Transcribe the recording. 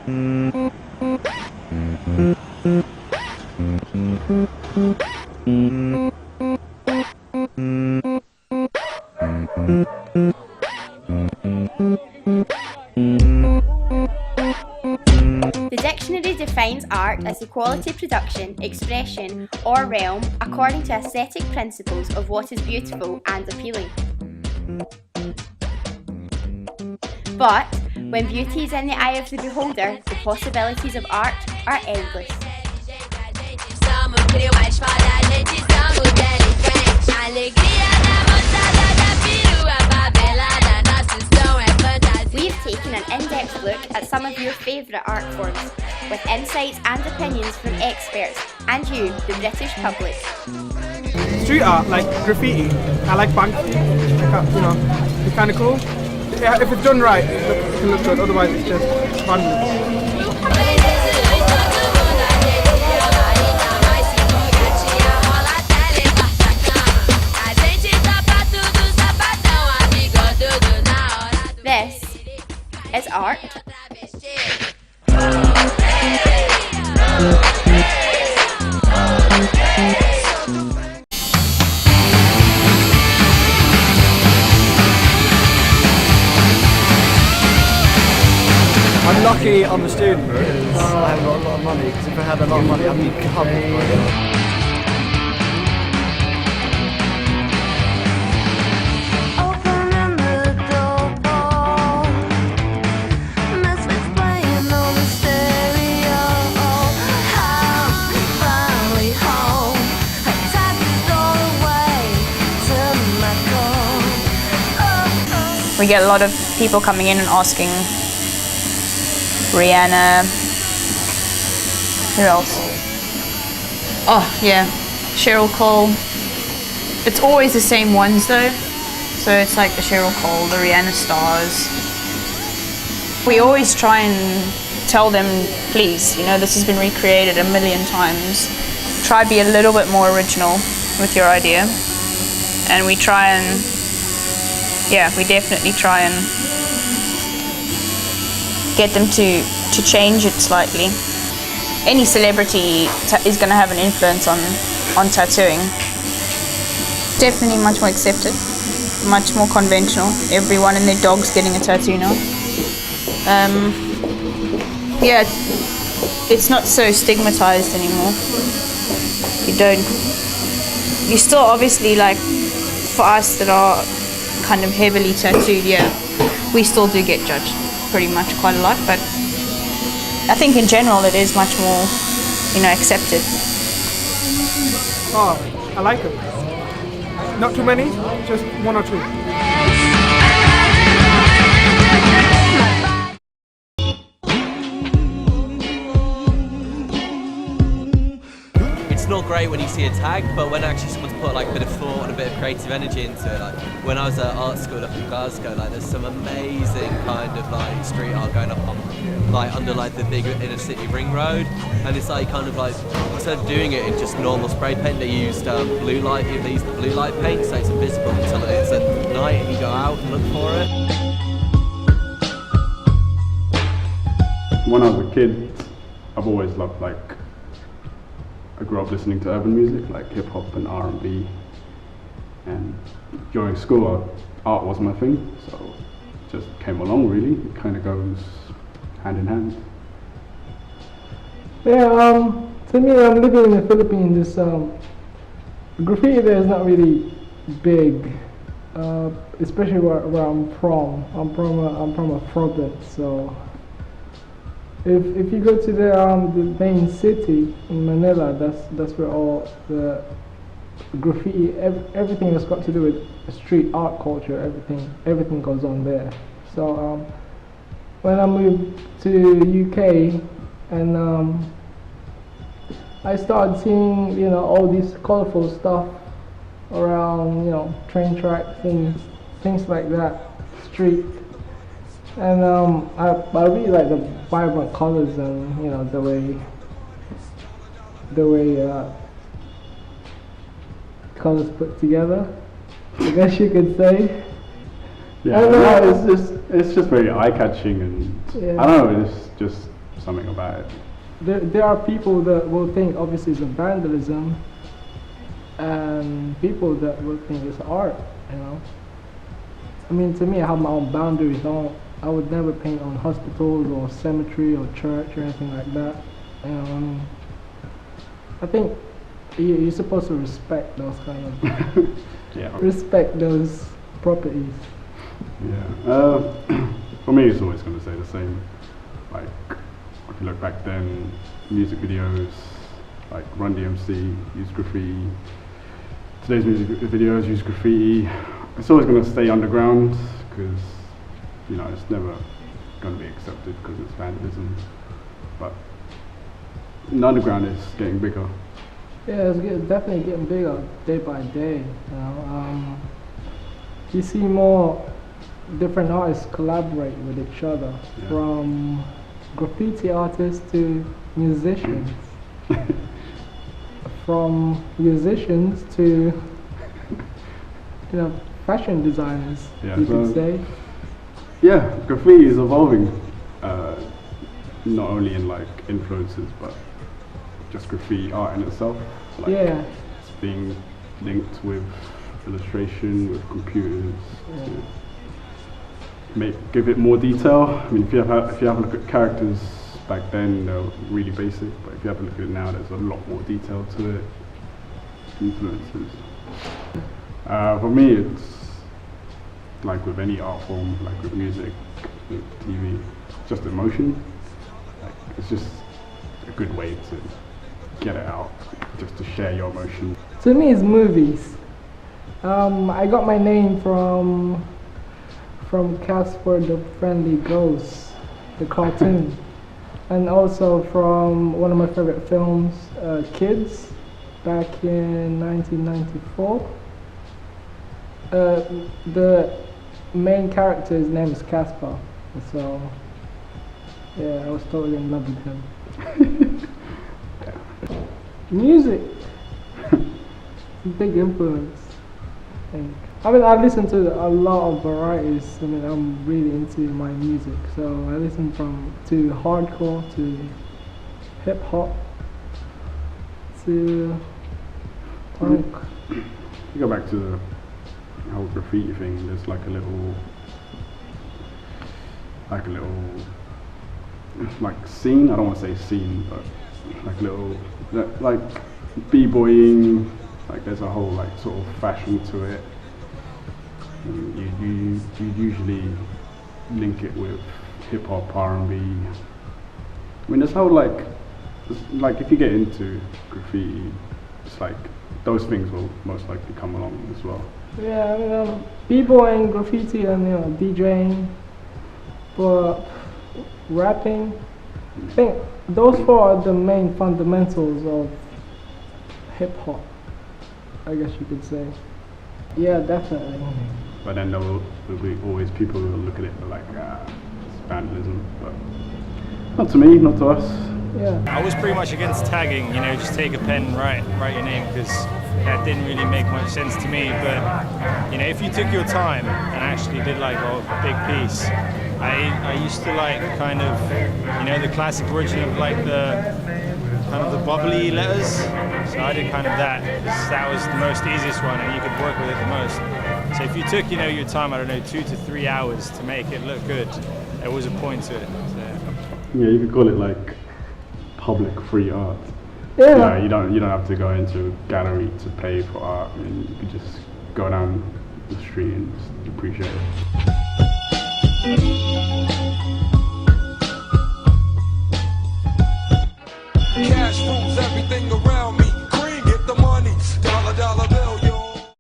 The dictionary defines art as the quality, production, expression, or realm according to aesthetic principles of what is beautiful and appealing. But when beauty is in the eye of the beholder, the possibilities of art are endless. We've taken an in-depth look at some of your favourite art forms, with insights and opinions from experts and you, the British public. Street art, like graffiti, I like Banksy, it's kind of cool. Yeah, if it's done right, it can look good, otherwise it's just random. This is art. I'm lucky I'm a student because I haven't got a lot of money, because if I had a lot of money I'd be covered by it. We get a lot of people coming in and asking Rihanna, who else? Oh yeah, Cheryl Cole. It's always the same ones though. So it's like the Cheryl Cole, the Rihanna stars. We always try and tell them, please, this has been recreated a million times. Try be a little bit more original with your idea. And we try and we definitely try and get them to change it slightly. Any celebrity is going to have an influence on tattooing. Definitely much more accepted, much more conventional. Everyone and their dog's getting a tattoo now. It's not so stigmatized anymore. You still obviously, like for us that are kind of heavily tattooed, we still do get judged pretty much quite a lot, but I think in general it is much more, accepted. Oh, I like them. Not too many, just one or two. It's not great when you see a tag, but when actually someone's put like a bit of thought and a bit of creative energy into it, like when I was at art school up in Glasgow, like there's some amazing kind of like street art going up on under like the big inner city ring road, and it's like kind of like instead of doing it in just normal spray paint, they used blue light paint, so it's invisible until it's at night and you go out and look for it. When I was a kid, I've always loved I grew up listening to urban music, like hip hop and R&B, and during school art was my thing, so it just came along really. It kind of goes hand in hand. Yeah, to me, I'm living in the Philippines. Graffiti there is not really big, especially where I'm from. I'm from a province, so. If you go to the main city in Manila, that's where all the graffiti, everything that's got to do with street art culture, everything goes on there. So when I moved to UK and I started seeing all this colorful stuff around train tracks and things like that, street. And I really like the vibrant colors and the way colors put together, I guess you could say. Yeah, it's just very eye-catching, and I don't know, it's just something about it. There are people that will think obviously it's a vandalism, and people that will think it's art, you know. I mean, to me, I have my own boundaries. I would never paint on hospitals or cemetery or church or anything like that. You know, I mean, I think you're supposed to respect those kind of Yeah. respect those properties. Yeah. For me, it's always going to stay the same. Like, if you look back then, music videos, like Run DMC used graffiti. Today's music videos use graffiti. It's always going to stay underground because, you know, it's never going to be accepted because it's vandalism. But the underground is getting bigger. Yeah, definitely getting bigger day by day. You know, you see more different artists collaborate with each other, from graffiti artists to musicians, from musicians to, you know, fashion designers. Yeah, you could say. Yeah, graffiti is evolving, not only in like influences, but just graffiti art in itself. Like, Yeah. it's being linked with illustration, with computers, to give it more detail. I mean, if you have a look at characters back then, they're really basic, but if you have a look at it now, there's a lot more detail to it. Influences. For me, it's like with any art form, like with music, with TV, it's just emotion. Like, it's just a good way to get it out, just to share your emotion. To me, it's movies. I got my name from Casper the Friendly Ghost, the cartoon, and also from one of my favorite films, Kids, back in 1994. The main character's name is Casper, so yeah, I was totally in love with him. Music, big influence, I think. I mean, I listen to a lot of varieties. I mean, I'm really into my music, so I listen to hardcore, to hip hop, to punk. You go back to the whole graffiti thing. There's like a little scene. I don't want to say scene, but like b-boying. Like there's a whole like sort of fashion to it. You usually link it with hip hop, R&B. I mean, there's whole like if you get into graffiti, it's like those things will most likely come along as well. Yeah, I mean, b-boying, graffiti, and DJing, but rapping. I think those four are the main fundamentals of hip hop, I guess you could say. Yeah, definitely. But then there will be always people who will look at it like it's vandalism, but not to me, not to us. Yeah. I was pretty much against tagging, you know, just take a pen and write your name, because that didn't really make much sense to me. But you know, if you took your time and actually did like a big piece, I used to like kind of, you know, the classic version of like the kind of the bubbly letters. So I did kind of that, because that was the most easiest one and you could work with it the most. So if you took, you know, your time, I don't know, 2 to 3 hours to make it look good, there was a point to it. So. Yeah, you could call it like public free art. Yeah. You don't have to go into a gallery to pay for art. I mean, you could just go down the street and just appreciate it. Cash rules